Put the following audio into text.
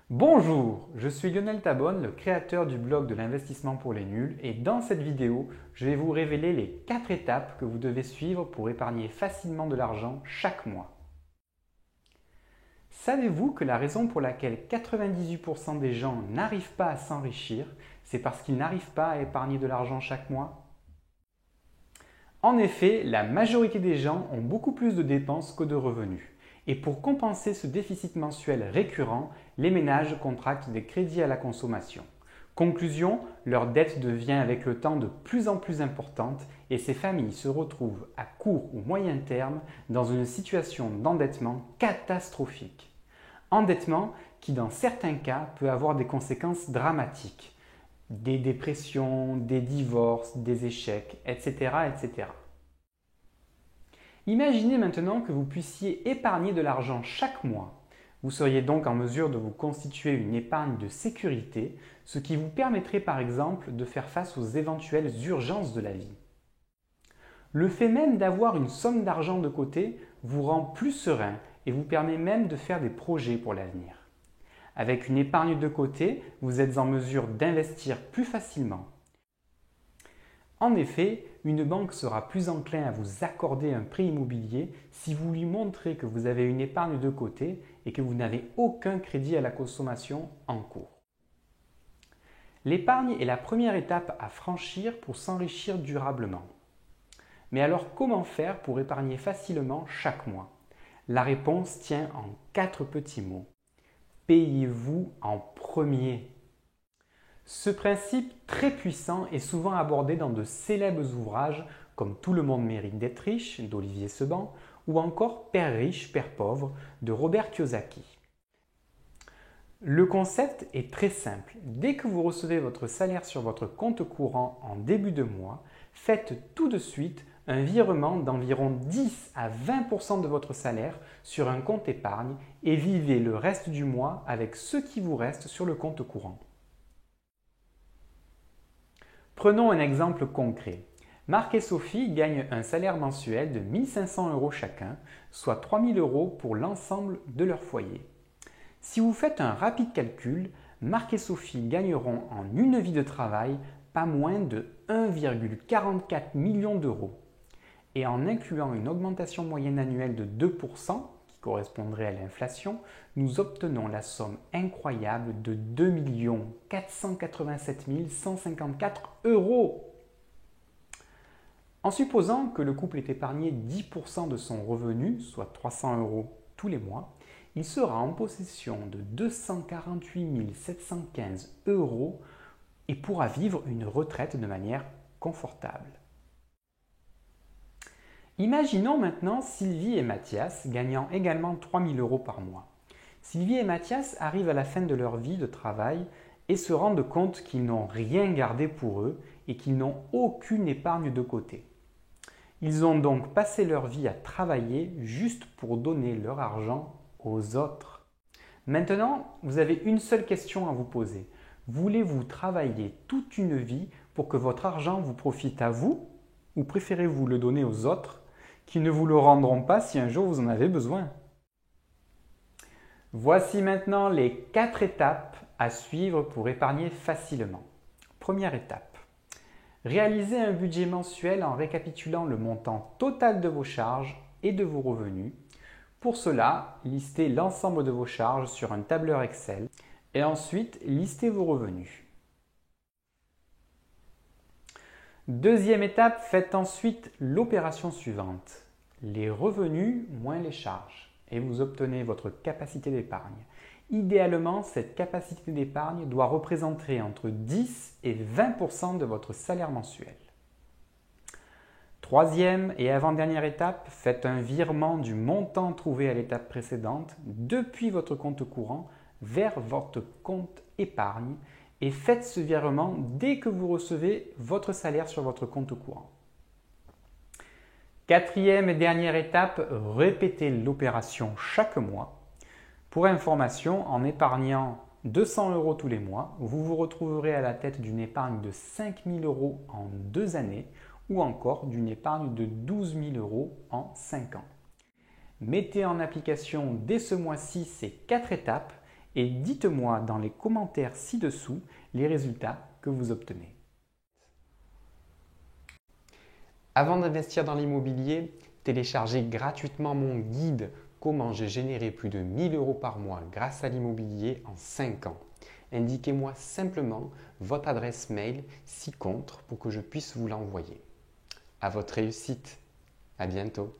Bonjour, je suis Lionel Tabonne, le créateur du blog de l'investissement pour les nuls et dans cette vidéo, je vais vous révéler les 4 étapes que vous devez suivre pour épargner facilement de l'argent chaque mois. Savez-vous que la raison pour laquelle 98% des gens n'arrivent pas à s'enrichir, c'est parce qu'ils n'arrivent pas à épargner de l'argent chaque mois? En effet, la majorité des gens ont beaucoup plus de dépenses que de revenus. Et pour compenser ce déficit mensuel récurrent, les ménages contractent des crédits à la consommation. Conclusion, leur dette devient avec le temps de plus en plus importante et ces familles se retrouvent à court ou moyen terme dans une situation d'endettement catastrophique. Endettement qui dans certains cas peut avoir des conséquences dramatiques. Des dépressions, des divorces, des échecs, etc., etc. Imaginez maintenant que vous puissiez épargner de l'argent chaque mois. Vous seriez donc en mesure de vous constituer une épargne de sécurité, ce qui vous permettrait par exemple de faire face aux éventuelles urgences de la vie. Le fait même d'avoir une somme d'argent de côté vous rend plus serein et vous permet même de faire des projets pour l'avenir. Avec une épargne de côté, vous êtes en mesure d'investir plus facilement. En effet, une banque sera plus enclin à vous accorder un prêt immobilier si vous lui montrez que vous avez une épargne de côté et que vous n'avez aucun crédit à la consommation en cours. L'épargne est la première étape à franchir pour s'enrichir durablement. Mais alors comment faire pour épargner facilement chaque mois? La réponse tient en 4 petits mots. Payez-vous en premier. Ce principe très puissant est souvent abordé dans de célèbres ouvrages comme Tout le monde mérite d'être riche d'Olivier Seban ou encore Père riche, Père pauvre de Robert Kiyosaki. Le concept est très simple. Dès que vous recevez votre salaire sur votre compte courant en début de mois, faites tout de suite un virement d'environ 10 à 20% de votre salaire sur un compte épargne et vivez le reste du mois avec ce qui vous reste sur le compte courant. Prenons un exemple concret. Marc et Sophie gagnent un salaire mensuel de 1 500 € chacun, soit 3 000 € pour l'ensemble de leur foyer. Si vous faites un rapide calcul, Marc et Sophie gagneront en une vie de travail pas moins de 1,44 million d'euros. Et en incluant une augmentation moyenne annuelle de 2%, qui correspondrait à l'inflation, nous obtenons la somme incroyable de 2 487 154 €. En supposant que le couple ait épargné 10% de son revenu, soit 300 € tous les mois, il sera en possession de 248 715 € et pourra vivre une retraite de manière confortable. Imaginons maintenant Sylvie et Mathias gagnant également 3 000 € par mois. Sylvie et Mathias arrivent à la fin de leur vie de travail et se rendent compte qu'ils n'ont rien gardé pour eux et qu'ils n'ont aucune épargne de côté. Ils ont donc passé leur vie à travailler juste pour donner leur argent aux autres. Maintenant, vous avez une seule question à vous poser. Voulez-vous travailler toute une vie pour que votre argent vous profite à vous ou préférez-vous le donner aux autres qui ne vous le rendront pas si un jour vous en avez besoin? Voici maintenant les 4 étapes à suivre pour épargner facilement. Première étape. Réalisez un budget mensuel en récapitulant le montant total de vos charges et de vos revenus. Pour cela, listez l'ensemble de vos charges sur un tableur Excel et ensuite listez vos revenus. Deuxième étape, faites ensuite l'opération suivante. Les revenus moins les charges et vous obtenez votre capacité d'épargne. Idéalement, cette capacité d'épargne doit représenter entre 10 et 20% de votre salaire mensuel. Troisième et avant-dernière étape, faites un virement du montant trouvé à l'étape précédente depuis votre compte courant vers votre compte épargne et faites ce virement dès que vous recevez votre salaire sur votre compte courant. Quatrième et dernière étape, répétez l'opération chaque mois. Pour information, en épargnant 200 € tous les mois, vous vous retrouverez à la tête d'une épargne de 5 000 € en 2 années ou encore d'une épargne de 12 000 € en 5 ans. Mettez en application dès ce mois-ci ces 4 étapes et dites-moi dans les commentaires ci-dessous les résultats que vous obtenez. Avant d'investir dans l'immobilier, téléchargez gratuitement mon guide « Comment j'ai généré plus de 1 000 € par mois grâce à l'immobilier en 5 ans ». Indiquez-moi simplement votre adresse mail ci-contre pour que je puisse vous l'envoyer. À votre réussite! À bientôt!